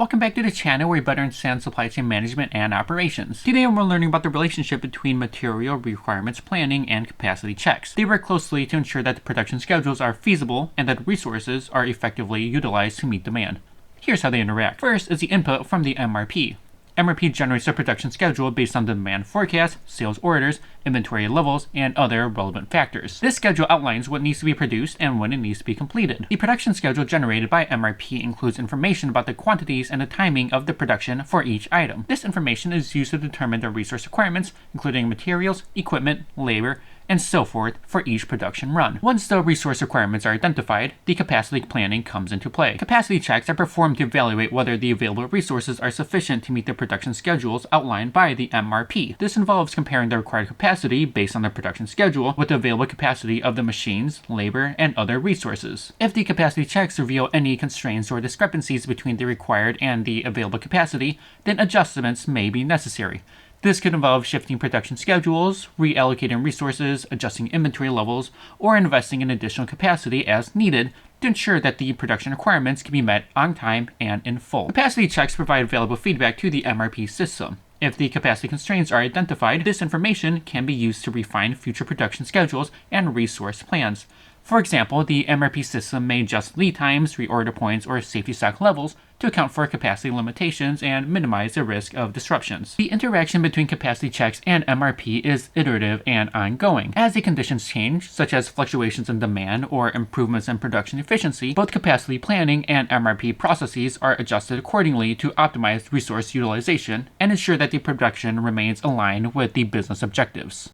Welcome back to the channel where we better understand supply chain management and operations. Today we're learning about the relationship between material requirements planning and capacity checks. They work closely to ensure that the production schedules are feasible and that resources are effectively utilized to meet demand. Here's how they interact. First is the input from the MRP. MRP generates a production schedule based on the demand forecast, sales orders, inventory levels, and other relevant factors. This schedule outlines what needs to be produced and when it needs to be completed. The production schedule generated by MRP includes information about the quantities and the timing of the production for each item. This information is used to determine the resource requirements, including materials, equipment, labor, and so forth for each production run. Once the resource requirements are identified, the capacity planning comes into play. Capacity checks are performed to evaluate whether the available resources are sufficient to meet the production schedules outlined by the MRP. This involves comparing the required capacity based on the production schedule with the available capacity of the machines, labor, and other resources. If the capacity checks reveal any constraints or discrepancies between the required and the available capacity, then adjustments may be necessary. This could involve shifting production schedules, reallocating resources, adjusting inventory levels, or investing in additional capacity as needed to ensure that the production requirements can be met on time and in full. Capacity checks provide valuable feedback to the MRP system. If the capacity constraints are identified, this information can be used to refine future production schedules and resource plans. For example, the MRP system may adjust lead times, reorder points, or safety stock levels to account for capacity limitations and minimize the risk of disruptions. The interaction between capacity checks and MRP is iterative and ongoing. As the conditions change, such as fluctuations in demand or improvements in production efficiency, both capacity planning and MRP processes are adjusted accordingly to optimize resource utilization and ensure that the production remains aligned with the business objectives.